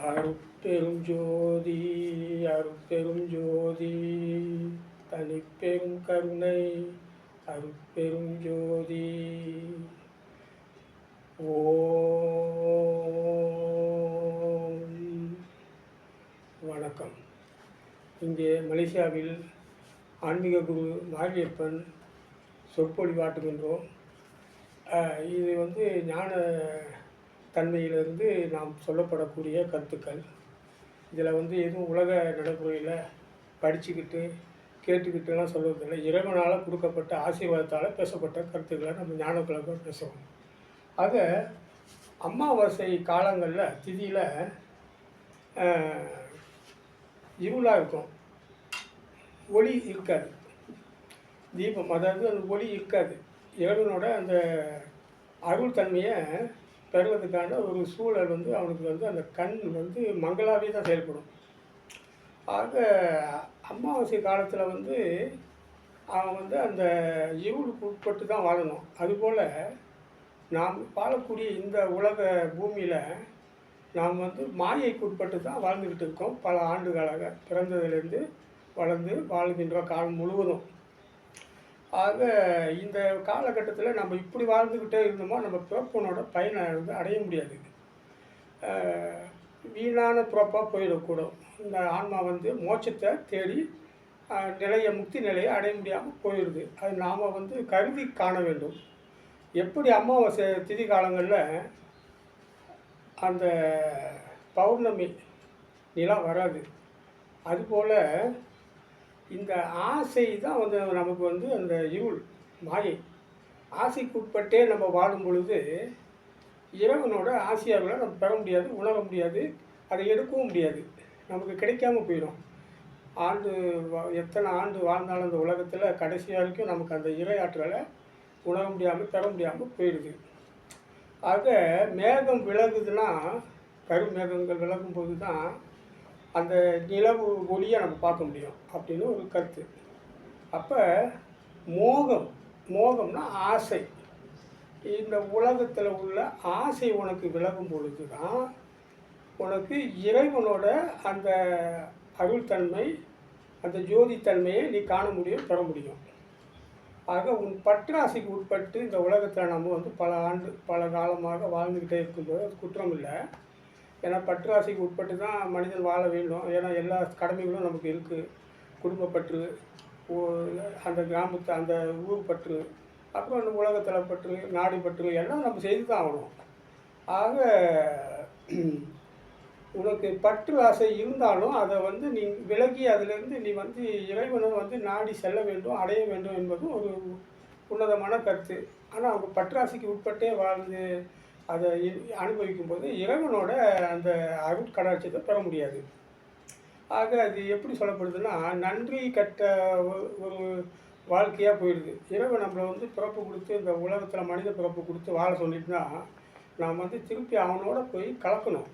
அருட்பெரும் ஜோதி அருட்பெரும் ஜோதி தனிப்பெரும் கருணை அருட்பெரும் ஜோதி. ஓம். வணக்கம். இங்கே மலேசியாவில் ஆன்மீக குரு மாரியப்பன் சொற்பொழிவாட்டுகின்றோம். இது ஞான தன்மையிலிருந்து நாம் சொல்லப்படக்கூடிய கருத்துக்கள். இதில் எதுவும் உலக நடைமுறையில் படிச்சுக்கிட்டு கேட்டுக்கிட்டுலாம் சொல்வதில்லை. இறைவனால் கொடுக்கப்பட்ட ஆசீர்வாதத்தால் பேசப்பட்ட கருத்துக்களை நம்ம ஞானக்குழந்தை பேசுவோம். ஆக அமாவாசை காலங்களில் திதியில் இருளாக இருக்கும், ஒளி இருக்காது, தீபம் அதாவது அந்த ஒளி இருக்காது. இறைவனோட அந்த அருள் தன்மையை பெறுவதற்கான ஒரு சூழல் அவனுக்கு அந்த கண் மங்களாவே தான் செயல்படும். ஆக அமாவாசை காலத்தில் அவன் அந்த இருளுக்கு உட்பட்டு தான் வாழணும். அதுபோல் நாம் வாழக்கூடிய இந்த உலக பூமியில் நாம் மாயைக்கு உட்பட்டு தான் வாழ்ந்துக்கிட்டு இருக்கோம். பல ஆண்டுகளாக பிறந்ததுலேருந்து வளர்ந்து வாழ்கின்ற காலம் முழுவதும். ஆக இந்த காலகட்டத்தில் நம்ம இப்படி வாழ்ந்துக்கிட்டே இருந்தோமோ நம்ம பிறப்பனோட பயனை அடைய முடியாது. வீணான பிறப்பாக போயிடக்கூடும். இந்த ஆன்மா மோட்சத்தை தேடி முக்தி நிலையை அடைய முடியாமல் போயிடுது. அது நாம் கருதி காண வேண்டும். எப்படி அமாவாசை திதி காலங்களில் அந்த பௌர்ணமி நிலா வராது, அதுபோல் இந்த ஆசை தான் நமக்கு அந்த இருள் மாயை. ஆசைக்கு உட்பட்டே நம்ம வாழும் பொழுது இறைவனோட ஆசையாகளை நம்ம பெற முடியாது, உணர முடியாது, அதை எடுக்கவும் முடியாது, நமக்கு கிடைக்காம போயிடும். எத்தனை ஆண்டு வாழ்ந்தாலும் அந்த உலகத்தில் கடைசி வரைக்கும் நமக்கு அந்த இறையாற்றலை உணர முடியாமல் பெற முடியாமல் போயிடுது. ஆக மேகம் விலகுதுன்னா, கருமேகங்கள் விலகும் போது தான் அந்த நிலவு ஒளியை நம்ம பார்க்க முடியும் அப்படின்னு ஒரு கருத்து. அப்போ மோகம்னா ஆசை. இந்த உலகத்தில் உள்ள ஆசை உனக்கு விலகும் பொழுது தான் உனக்கு இறைவனோட அந்த அருள்தன்மை, அந்த ஜோதித்தன்மையை நீ காண முடியும், பெற முடியும். ஆக உன் பற்றாசைக்கு உட்பட்டு இந்த உலகத்தில் நம்ம பல காலமாக வாழ்ந்துக்கிட்டே இருக்கும்போது அது குற்றம் இல்லை. ஏன்னா பற்றாசைக்கு உட்பட்டு தான் மனிதன் வாழ வேண்டும். ஏன்னா எல்லா கடமைகளும் நமக்கு இருக்குது. குடும்பப்பற்று, அந்த கிராமத்து அந்த ஊர் பற்று, அப்புறம் அந்த உலகத்தில் பற்று, நாடு பற்று எல்லாம் நம்ம செய்து தான் ஆகணும். ஆக உனக்கு பற்று ஆசை இருந்தாலும் அதை நீ விலகி அதிலிருந்து நீ இறைவனை நாடி செல்ல வேண்டும், அடைய வேண்டும் என்பதும் ஒரு உன்னதமான கருத்து. ஆனால் அவங்க பற்றாசைக்கு உட்பட்டே வாழ்ந்து அதை அனுபவிக்கும்போது இறைவனோட அந்த அருட்கடாட்சியத்தை பெற முடியாது. ஆக அது எப்படி சொல்லப்படுதுன்னா, நன்றி கட்ட ஒரு வாழ்க்கையாக போயிடுது. இறைவன் நம்மளை பிறப்பு கொடுத்து இந்த உலகத்தில் மனித பிறப்பு கொடுத்து வாழ சொல்லிட்டுனா நாம் திருப்பி அவனோட போய் கலக்கணும்.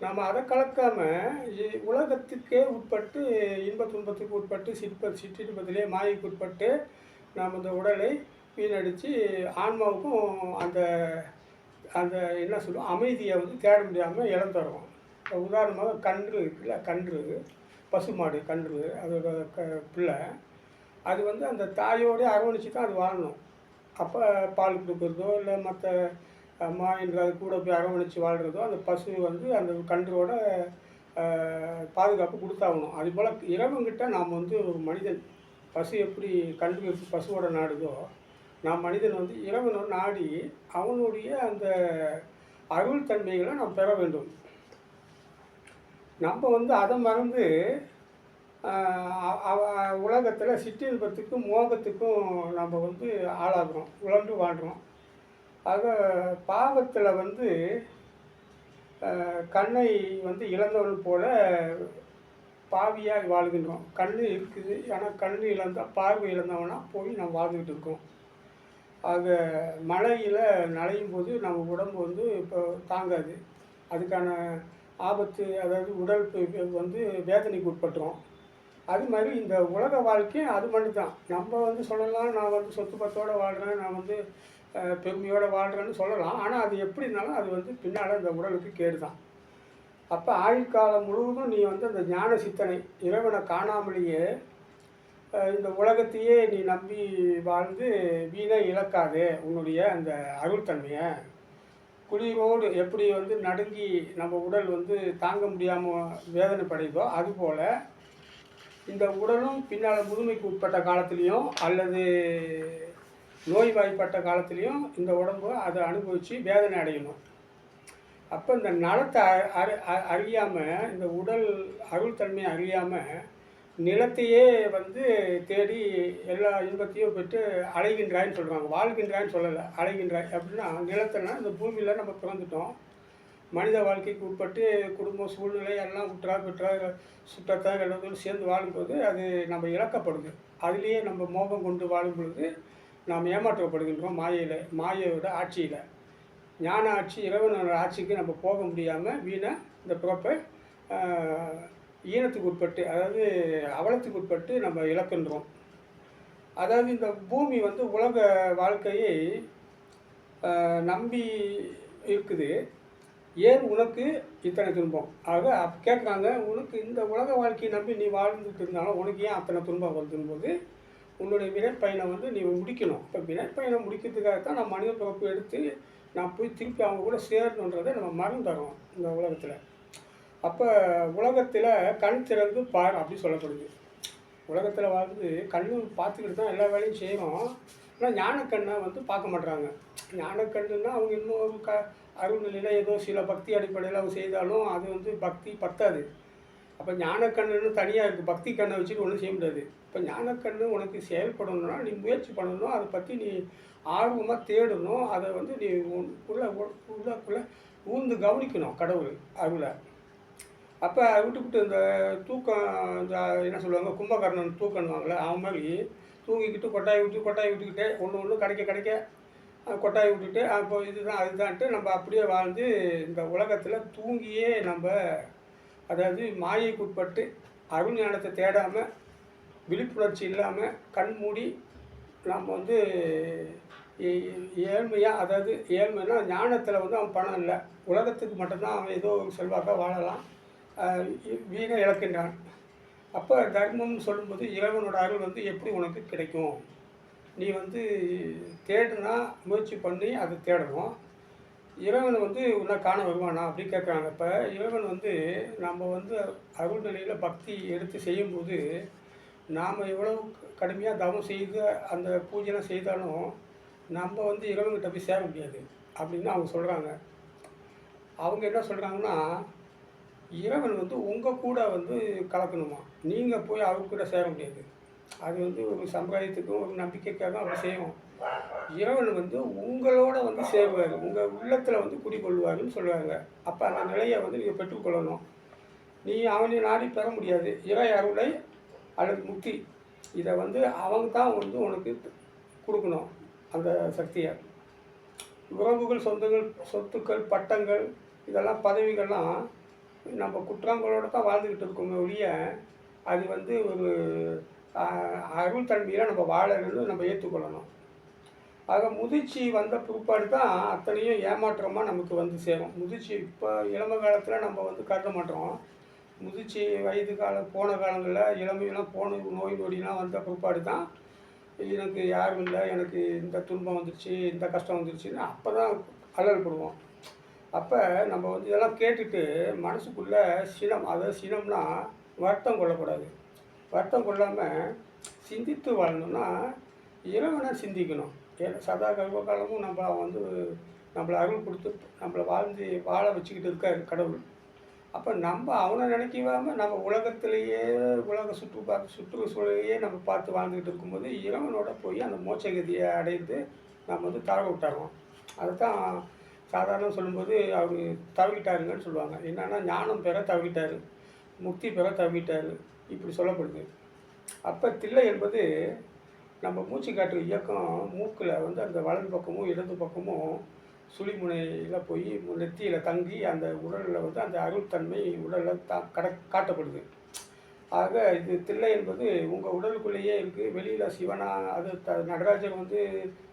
நம்ம அதை கலக்காமல் உலகத்துக்கே உட்பட்டு, இன்ப துன்பத்துக்கு உட்பட்டு, சிற்றின்பத்திலே மாயைக்கு உட்பட்டு நாம் இந்த உடலை வீணடித்து ஆன்மாவுக்கும் அந்த அந்த என்ன சொல்லுவோம் அமைதியை தேட முடியாமல் இழந்துடுறோம். உதாரணமாக கன்று இருக்குல்ல, கன்று பசுமாடு கன்று அதோட பிள்ளை அது அந்த தாயோடு அரவணைச்சி தான் அது வாழணும். அப்போ பால் கொடுக்குறதோ இல்லை மற்ற அம்மா என்று அது கூட போய் அரவணைச்சி வாழ்கிறதோ அந்த பசு அந்த கன்றோட பாதுகாப்பு கொடுத்தாகணும். அதுபோல் இறைவன்கிட்ட நாம் ஒரு மனிதன் பசு எப்படி கன்று பசுவோட நாடுதோ, நாம் மனிதன் இறைவனோட நாடி அவனுடைய அந்த அருள் தன்மைகளை நாம் பெற வேண்டும். நம்ம அதை மறந்து உலகத்தில் சிற்றின்பத்துக்கும் மோகத்துக்கும் நம்ம ஆளாகிறோம், உழன்று வாழ்கிறோம். ஆக பாவத்தில் கண்ணை இழந்தவன் போல பாவியாக வாழ்கின்றோம். கண் இருக்குது, ஆனால் கண் இழந்தால் பார்வை இழந்தவனா போய் நம்ம வாழ்ந்துக்கிட்டு இருக்கோம். ஆக மழையில் நனையும் போது நம்ம உடம்பு இப்போ தாங்காது, அதுக்கான ஆபத்து, அதாவது உடல் வேதனைக்கு உட்பட்டுரும். அது மாதிரி இந்த உலக வாழ்க்கையும் அது மட்டும் தான். நம்ம சொல்லலாம், நான் சொத்து பத்தோடு வாழ்கிறேன், நான் பெருமையோடு வாழ்கிறேன்னு சொல்லலாம். ஆனால் அது எப்படி இருந்தாலும் அது பின்னால் இந்த உடலுக்கு கேடு தான். அப்போ ஆயுட்காலம் முழுவதும் நீ வந்து அந்த ஞான சித்தனை இறைவனை காணாமலேயே இந்த உலகத்தையே நீ நம்பி வாழ்ந்து வீணை இழக்காதே உன்னுடைய அந்த அருள்தன்மையை. குளிரோடு எப்படி வந்து நடுங்கி நம்ம உடல் வந்து தாங்க முடியாமல் வேதனைப்படுதோ அதுபோல் இந்த உடலும் பின்னால் முதுமைக்கு உட்பட்ட காலத்துலேயும் அல்லது நோய்வாய்ப்பட்ட காலத்துலேயும் இந்த உடம்பு அதை அனுபவித்து வேதனை அடையணும். அப்போ இந்த நலத்தை அறியாமல், இந்த உடல் அருள் தன்மையை அறியாமல் நிலத்தையே வந்து தேடி எல்லா இன்பத்தையும் பெற்று அலைகின்றாயின்னு சொல்கிறாங்க. வாழ்கின்றான்னு சொல்லலை, அலைகின்றாய். அப்படின்னா நிலத்தைனா இந்த பூமியில் நம்ம பிறந்துட்டோம். மனித வாழ்க்கைக்கு உட்பட்டு குடும்பம் சூழ்நிலை எல்லாம் உற்றா பெற்றா சுற்றத்தான் எல்லாத்தையும் சேர்ந்து வாழும்போது அது நம்ம இழக்கப்படுது. அதுலேயே நம்ம மோகம் கொண்டு வாழும் பொழுது நாம் ஏமாற்றப்படுகின்றோம் மாயையில், மாயையோட ஆட்சியில். ஞான ஆட்சி இறைவனோட ஆட்சிக்கு நம்ம போக முடியாமல் வீணாக இந்த பிறப்பை ஈனத்துக்கு உட்பட்டு, அதாவது அவலத்துக்கு உட்பட்டு நம்ம இழக்கின்றோம். அதாவது இந்த பூமி வந்து உலக வாழ்க்கையை நம்பி இருக்குது. ஏன் உனக்கு இத்தனை துன்பம்? ஆக கேட்குறாங்க, உனக்கு இந்த உலக வாழ்க்கையை நம்பி நீ வாழ்ந்துட்டு இருந்தாலும் உனக்கு ஏன் அத்தனை துன்பம் வருதும்போது உன்னுடைய வினைப்பயனை வந்து நீ முடிக்கணும். இப்போ வினைப்பயனை முடிக்கிறதுக்காகத்தான் நான் மனித பிறப்பு எடுத்து நான் போய் திருப்பி அவங்க கூட சேரணுன்றதை நம்ம மறந்துடுறோம் இந்த உலகத்தில். அப்போ உலகத்தில் கண் திறந்து பார் அப்படி சொல்லப்படுது. உலகத்தில் வாழ்ந்து கண் பார்த்துக்கிட்டு தான் எல்லா வேலையும் செய்கிறோம். ஆனால் ஞானக்கண்ணை வந்து பார்க்க மாட்றாங்க. ஞானக்கண்ணுன்னா அவங்க இன்னும் ஒரு அருள்நிலையில் ஏதோ சில பக்தி அடிப்படையில் அவங்க செய்தாலும் அது வந்து பக்தி பத்தாது. அப்போ ஞானக்கண்ணுன்னு தனியாக இருக்குது. பக்தி கண்ணை வச்சுட்டு ஒன்றும் செய்ய முடியாது. இப்போ ஞானக்கண்ணு உனக்கு செயல்படணும்னா நீ முயற்சி பண்ணணும். அதை பற்றி நீ ஆர்வமாக தேடணும். அதை வந்து நீ உள்ளக்குள்ளே ஊர்ந்து கவனிக்கணும் கடவுள் அருளை. அப்போ விட்டுவிட்டு இந்த தூக்கம், இந்த என்ன சொல்லுவாங்க, கும்பகர்ணன் தூக்கணுவாங்களே, அவன் மாதிரி தூங்கிக்கிட்டு கொட்டாய் விட்டுக்கிட்டே ஒன்று கிடைக்க கொட்டாய் விட்டுட்டு அப்போ இதுதான் அதுதான்ட்டு நம்ம அப்படியே வாழ்ந்து இந்த உலகத்தில் தூங்கியே நம்ம, அதாவது மாயைக்கு உட்பட்டு அருள் ஞானத்தை தேடாமல் விழிப்புணர்ச்சி இல்லாமல் கண் மூடி நம்ம வந்து ஏழ்மையாக, அதாவது ஏழ்மைன்னா ஞானத்தில் வந்து அவன் பணம் இல்லை, உலகத்துக்கு மட்டும்தான் அவன் ஏதோ செல்வாக்காக வாழலாம், வீணை இழக்கின்றான். அப்போ தர்மம்னு சொல்லும்போது இறைவனோட அருள் வந்து எப்படி உனக்கு கிடைக்கும்? நீ வந்து தேடுனா முயற்சி பண்ணி அதை தேடணும். இறைவன் வந்து உன்னை காண வருவானா அப்படி கேட்குறாங்க. இப்போ இறைவன் வந்து நம்ம வந்து அருள் நிலையில் பக்தி எடுத்து செய்யும்போது நாம் எவ்வளோ கடுமையாக தவம் செய்து அந்த பூஜைலாம் செய்தாலும் நம்ம வந்து இறைவன்கிட்ட போய் சேர முடியாது அப்படின்னு அவங்க சொல்கிறாங்க. அவங்க என்ன சொல்கிறாங்கன்னா, இறைவன் வந்து உங்கள் கூட வந்து கலக்கணுமா, நீங்கள் போய் அவங்க கூட சேர முடியாது. அது வந்து ஒரு சம்பிரதாயத்துக்கும் ஒரு நம்பிக்கைக்காக அவங்க செய்வோம். இறைவன் வந்து உங்களோட வந்து சேருவார், உங்கள் உள்ளத்தில் வந்து குடிக்கொள்வார்னு சொல்லுவாங்க. அப்போ அந்த நிலையை வந்து நீங்கள் பெற்றுக்கொள்ளணும். நீ அவனை நாடி பெற முடியாது. இறை அருளை அல்லது முக்தி இதை வந்து அவங்க தான் வந்து உனக்கு கொடுக்கணும் அந்த சக்தியை. உறவுகள், சொந்தங்கள், சொத்துக்கள், பட்டங்கள், இதெல்லாம் பதவிகள்லாம் நம்ம குற்றங்களோடு தான் வாழ்ந்துக்கிட்டு இருக்கோமே ஒழிய அது வந்து ஒரு அருள் தன்மையில் நம்ம வாழணும்னு நம்ம ஏற்றுக்கொள்ளணும். ஆக முதிர்ச்சி வந்த பிற்பாடு தான் அத்தனையும் ஏமாற்றமாக நமக்கு வந்து சேரும். முதிர்ச்சி இப்போ இளம காலத்தில் நம்ம வந்து கருத மாட்டோம். முதிர்ச்சி வயது காலம் போன காலங்களில் இளமையெல்லாம் போன நோய் நொடிலாம் வந்த பிற்பாடு தான் எனக்கு யாரும் இல்லை, எனக்கு இந்த துன்பம் வந்துருச்சு, இந்த கஷ்டம் வந்துருச்சுன்னு அப்போ தான் அல்லல் படுவோம். அப்போ நம்ம வந்து இதெல்லாம் கேட்டுட்டு மனசுக்குள்ளே சினம், அதாவது சினம்னா வருத்தம் கொள்ளக்கூடாது. வருத்தம் கொள்ளாமல் சிந்தித்து வாழணும்னா இறைவனை சிந்திக்கணும். சதா கர்வகாலமும் நம்ம வந்து நம்மளை அருள் கொடுத்து நம்மளை வாழ்ந்து வாழ வச்சுக்கிட்டு இருக்கார் கடவுள். அப்போ நம்ம அவனை நினைக்காமல் நம்ம உலகத்திலேயே உலக சுற்றுச்சூழலையே நம்ம பார்த்து வாழ்ந்துக்கிட்டு இருக்கும்போது இறைவனோட போய் அந்த மோட்சகதியை அடைந்து நம்ம வந்து தவற விட்டாரோம். அதை தான் சாதாரண சொல்லும்போது அவர் தவறிட்டாருங்கன்னு சொல்லுவாங்க. என்னென்னா ஞானம் பெற தவறிட்டார், முக்தி பெற தவறிட்டார் இப்படி சொல்லப்படுது. அப்போ தில்லை என்பது நம்ம மூச்சு காற்று இயக்கம் மூக்கில் வந்து அந்த வலது பக்கமும் இடது பக்கமும் சுழிமுனையில் போய் நெத்தியில் தங்கி அந்த உடலில் வந்து அந்த அருள்தன்மை உடலில் காட்டப்படுது. ஆக இது தில்லை என்பது உங்கள் உடலுக்குள்ளேயே இருக்குது. வெளியில் சிவனா அது நடராஜர் வந்து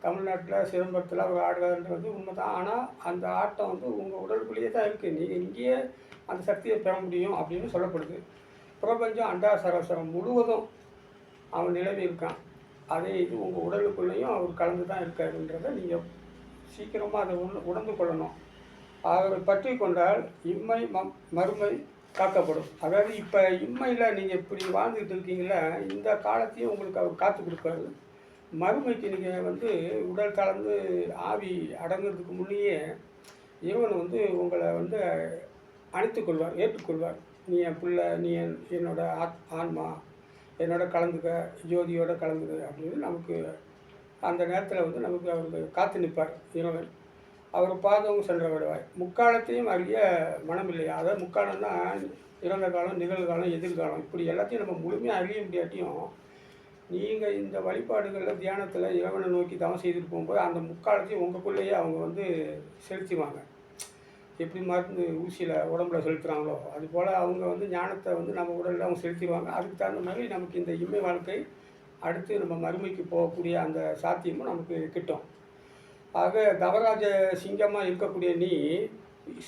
தமிழ்நாட்டில் சிதம்பரத்தில் அவர் ஆடுறாருன்றது உண்மை தான். ஆனால் அந்த ஆட்டம் வந்து உங்கள் உடலுக்குள்ளேயே தான் இருக்குது. நீங்கள் இங்கேயே அந்த சக்தியை பெற முடியும் அப்படின்னு சொல்லப்படுது. பிரபஞ்சம் அண்டா சராசரம் முழுவதும் அவன் நிலவி இருக்கான். அதே இது உங்கள் உடலுக்குள்ளேயும் அவர் கலந்து தான் இருக்காருன்றதை நீங்கள் சீக்கிரமாக அதை உணர்ந்து கொள்ளணும். அவரை பற்றி கொண்டால் இம்மை மறுமை காக்கப்படும். அதாவது இப்போ இம்மையில் நீங்கள் இப்படி வாழ்ந்துக்கிட்டு இருக்கீங்களா, இந்த காலத்தையும் உங்களுக்கு அவர் காத்து கொடுப்பாரு. மறுமைக்கு நீங்கள் வந்து உடல் கலந்து ஆவி அடங்குறதுக்கு முன்னையே இறைவன் வந்து உங்களை வந்து அணைத்து கொள்வார், ஏற்றுக்கொள்வார். நீ என் பிள்ளை, நீ என்னோட ஆன்மா, என்னோட கலந்துக்க, ஜோதியோட கலந்துக்க அப்படின்னு நமக்கு அந்த நேரத்தில் வந்து நமக்கு அவருக்கு காத்து நிற்பார் இறைவன். அவர் பாதமும் சென்ற விடுவாய். முக்காலத்தையும் அறிய மனம் இல்லையா? அதாவது முக்காலம்னா இறந்த காலம், நிகழ்காலம், எதிர்காலம், இப்படி எல்லாத்தையும் நம்ம முழுமையாக அறிய முடியாட்டியும் நீங்கள் இந்த வழிபாடுகளில் தியானத்தில் இறைவனை நோக்கி தவம் செய்துட்டு போகும்போது அந்த முக்காலத்தையும் உங்களுக்குள்ளேயே அவங்க வந்து செலுத்திவாங்க. எப்படி மருந்து ஊசியில் உடம்புல செலுத்துகிறாங்களோ அதுபோல் அவங்க வந்து ஞானத்தை வந்து நம்ம உடலில் அவங்க செலுத்திடுவாங்க. அதுக்கு தகுந்த மாதிரி நமக்கு இந்த இம்மை வாழ்க்கை அடுத்து நம்ம மறுமைக்கு போகக்கூடிய அந்த சாத்தியமும் நமக்கு கிட்டும். ஆக தவராஜ சிங்கமாக இருக்கக்கூடிய நீ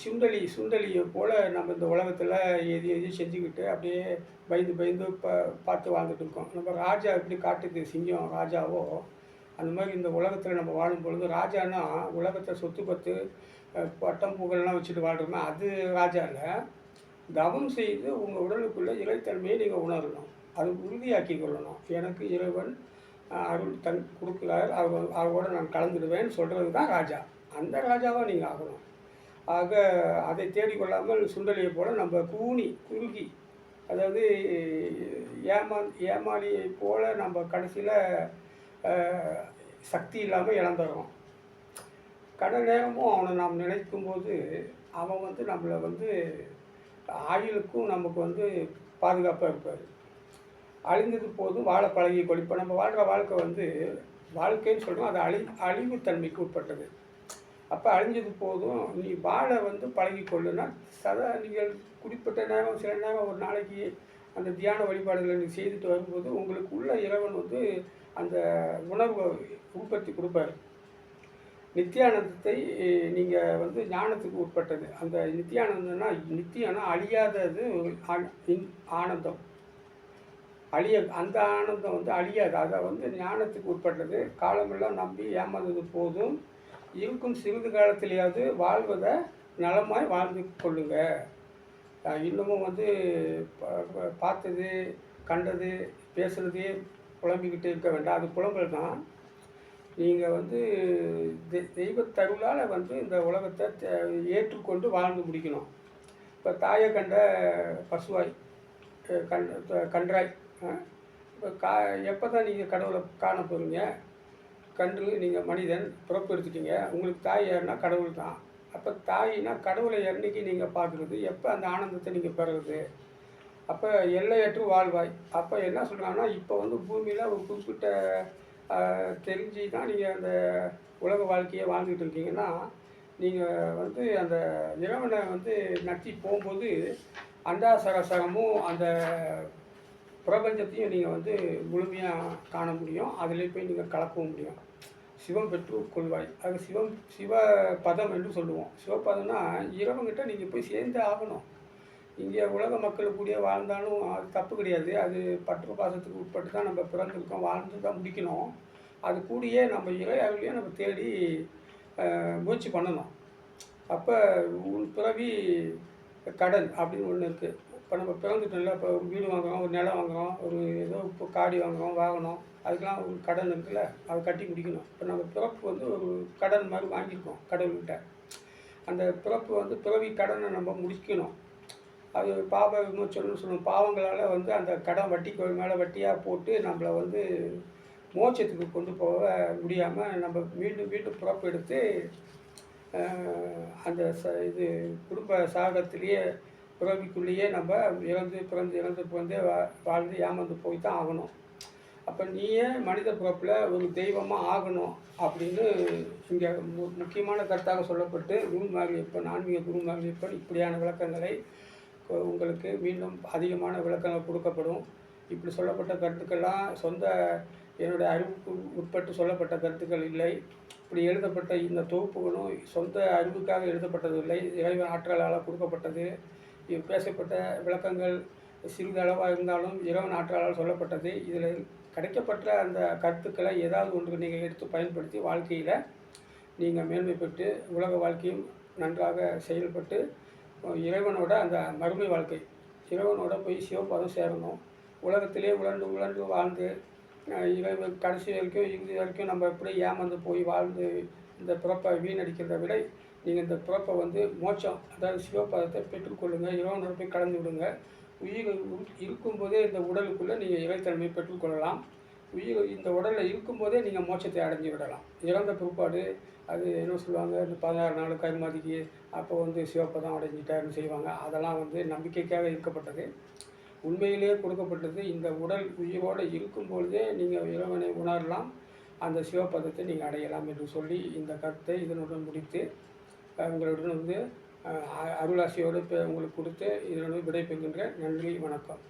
சுண்டலியை போல் நம்ம இந்த உலகத்தில் எதையும் செஞ்சுக்கிட்டு அப்படியே பயந்து பார்த்து வாழ்ந்துட்டு இருக்கோம். நம்ம ராஜா எப்படி காட்டுது சிங்கம் ராஜாவோ அந்த மாதிரி இந்த உலகத்தில் நம்ம வாழும் பொழுது ராஜானா உலகத்தை சொத்து பத்து பட்டம் புகழ்லாம் வச்சுட்டு வாழ்கிறோம்னா அது ராஜா இல்லை. தவம் செய்து உங்கள் உடலுக்குள்ளே இறைத்தன்மையை நீங்கள் உணரணும், அது உறுதியாக்கி கொள்ளணும். எனக்கு இறைவன் அருள் கொடுக்குறார், அவரோட நான் கலந்துடுவேன்னு சொல்கிறது தான் ராஜா. அந்த ராஜாவாக நீங்கள் ஆகணும். ஆக அதை தேடிக்கொள்ளாமல் சுண்டலியை போல் நம்ம குறுகி அதாவது ஏமாளியை போல் நம்ம கடைசியில் சக்தி இல்லாமல் இழந்துடுறோம். கடை நேரமும் அவனை நாம் நினைக்கும்போது அவன் வந்து நம்மளை வந்து ஆயுளுக்கும் நமக்கு வந்து பாதுகாப்பாக இருப்பார். அழிந்தது போதும் வாழ பழகி கொள். இப்போ நம்ம வாழ்கிற வாழ்க்கை வந்து வாழ்க்கைன்னு சொல்கிறோம், அது அழிவுத்தன்மைக்கு உட்பட்டது. அப்போ அழிஞ்சது போதும் நீ வாழ வந்து பழகிக்கொள்ளுன்னா நீங்கள் குறிப்பிட்ட நேரம் சில நேரம் ஒரு நாளைக்கு அந்த தியான வழிபாடுகளை நீங்கள் செய்துட்டு வரும்போது உங்களுக்கு உள்ள இறைவன் வந்து அந்த உணர்வை உற்பத்தி கொடுப்பார். நித்தியானந்தத்தை நீங்கள் வந்து ஞானத்துக்கு உட்பட்டது. அந்த நித்தியானந்தம்னா நித்தியம்னா அழியாதது ஆனந்தம். அந்த ஆனந்தம் வந்து அழியாது. அதை வந்து ஞானத்துக்கு உட்பட்டது. காலமெல்லாம் நம்பி ஏமாந்தது போதும், இருக்கும் சிறிது காலத்திலேயாவது வாழ்வதை நலமாய் வாழ்ந்து கொள்ளுங்க. இன்னமும் வந்து பார்த்தது கண்டது பேசுகிறதே புலம்பிக்கிட்டு இருக்க வேண்டாம். அது புலம்பல் தான். நீங்கள் வந்து தெய்வத்தருளால் வந்து இந்த உலகத்தை ஏற்றுக்கொண்டு வாழ்ந்து முடிக்கணும். இப்போ தாயை கண்ட பசுவாய் கன்றாய். இப்போ எப்போ தான் நீங்கள் கடவுளை காண போகிறீங்க? கன்று நீங்கள் மனிதன் பிறப்பு எடுத்துட்டீங்க, உங்களுக்கு தாய் யாருன்னா கடவுள் தான். அப்போ தாயினா கடவுளை என்னைக்கு நீங்கள் பார்க்குறது, எப்போ அந்த ஆனந்தத்தை நீங்கள் பெறுறது? அப்போ எல்லையற்று வாழ்வாய். அப்போ என்ன சொல்கிறாங்கன்னா, இப்போ வந்து பூமியில் ஒரு குறிப்பிட்ட தெரிஞ்சு தான் நீங்கள் அந்த உலக வாழ்க்கையை வாழ்ந்துக்கிட்டு இருக்கீங்கன்னா, நீங்கள் வந்து அந்த இறைவனை வந்து நட்டி போகும்போது அண்டாசரசரமும் அந்த பிரபஞ்சத்தையும் நீங்கள் வந்து முழுமையாக காண முடியும். அதில் போய் நீங்கள் கலக்கவும் முடியும். சிவம் பெற்று கொள்வாய். அது சிவ பதம் என்று சொல்லுவோம். சிவபதம்னா இறைவன்கிட்ட நீங்கள் போய் சேர்ந்தே ஆகணும். இங்கே உலக மக்கள் கூடிய வாழ்ந்தாலும் அது தப்பு கிடையாது. அது பற்று பாசத்துக்கு உட்பட்டு தான் நம்ம பிறந்திருக்கோம், வாழ்ந்து தான் முடிக்கணும். அது கூடியே நம்ம இறை அருளையே நம்ம தேடி முயற்சி பண்ணணும். அப்போ பிறவி கடன் அப்படின்னு ஒன்று இருக்குது. இப்போ நம்ம பிறந்துட்டோம்ல, இப்போ வீடு வாங்குகிறோம், ஒரு நிலம் வாங்குகிறோம், ஒரு ஏதோ இப்போ காடி வாங்குகிறோம், வாகனம், அதுக்கெலாம் ஒரு கடன் இருக்குல்ல, அதை கட்டி முடிக்கணும். இப்போ நம்ம பிறப்பு வந்து ஒரு கடன் மாதிரி வாங்கியிருக்கோம் கடவுள்கிட்ட. அந்த பிறப்பு வந்து பிறவி கடனை நம்ம முடிக்கணும். அது பாப விமோச்சனம்னு சொல்லுவோம். பாவங்களால் வந்து அந்த கடன் வட்டிக்கு மேலே வட்டியாக போட்டு நம்மளை வந்து மோட்சத்துக்கு கொண்டு போக முடியாமல் நம்ம மீண்டும் பிறப்பு எடுத்து அந்த இது குடும்ப சாகத்திலேயே பிறவிக்குள்ளேயே நம்ம இறந்து வாழ்ந்து ஏமாந்து போய் தான் ஆகணும். அப்போ நீயே மனித பிறப்பில் ஒரு தெய்வமாக ஆகணும் அப்படின்னு இங்கே முக்கியமான கருத்தாக சொல்லப்பட்டு குருமாரியப்பன், ஆன்மீக குருமாரியப்பன் இப்படியான விளக்கங்களை உங்களுக்கு மீண்டும் அதிகமான விளக்கங்கள் கொடுக்கப்படும். இப்படி சொல்லப்பட்ட கருத்துக்கள்லாம் என்னுடைய அறிவுக்கு உட்பட்டு சொல்லப்பட்ட கருத்துக்கள் இல்லை. இப்படி எழுதப்பட்ட இந்த தொகுப்புகளும் சொந்த அறிவுக்காக எழுதப்பட்டதில்லை, இறைவன் ஆற்றலால் கொடுக்கப்பட்டது. பேசப்பட்ட விளக்கங்கள் சிறிதளவாக இருந்தாலும் இறைவன் ஆற்றலால் சொல்லப்பட்டது. இதில் கிடைக்கப்பட்ட அந்த கருத்துக்களை ஏதாவது ஒன்று நீங்கள் எடுத்து பயன்படுத்தி வாழ்க்கையில் நீங்கள் மேன்மை பெற்று உலக வாழ்க்கையும் நன்றாக செயல்பட்டு இறைவனோட அந்த மறுமை வாழ்க்கை இறைவனோட போய் சிவபாதம் சேரணும். உலகத்திலே உழன்று உழன்று வாழ்ந்து இறைவன் கடைசி வரைக்கும் இறுதி வரைக்கும் நம்ம எப்படி ஏமாந்து போய் வாழ்ந்து இந்த பிறப்பை வீணடிக்கிறதை விட நீங்கள் இந்த பிறப்பை வந்து மோட்சம், அதாவது சிவபாதத்தை பெற்றுக்கொள்ளுங்கள். இறைவனோட போய் கலந்து விடுங்க. உயிர் இருக்கும்போதே இந்த உடலுக்குள்ளே நீங்கள் இறைத்தன்மையை பெற்றுக்கொள்ளலாம். உயிர் இந்த உடலில் இருக்கும்போதே நீங்கள் மோட்சத்தை அடைஞ்சு விடலாம். இறந்த பிற்பாடு அது என்ன சொல்லுவாங்க, இந்த 16 நாள் கருமாதிக்கு அப்போ வந்து சிவப்பதம் அடைஞ்சிட்டாருன்னு செய்வாங்க. அதெல்லாம் வந்து நம்பிக்கைக்காக இருக்கப்பட்டது. உண்மையிலேயே கொடுக்கப்பட்டது இந்த உடல் உயிரோடு இருக்கும்பொழுதே நீங்கள் இறைவனை உணரலாம், அந்த சிவப்பதத்தை நீங்கள் அடையலாம் என்று சொல்லி இந்த கருத்தை இதனுடன் முடித்து உங்களுடன் வந்து அருளாசியோடு உங்களுக்கு கொடுத்து இதனுடன் விடைபெறுகின்ற. நன்றி, வணக்கம்.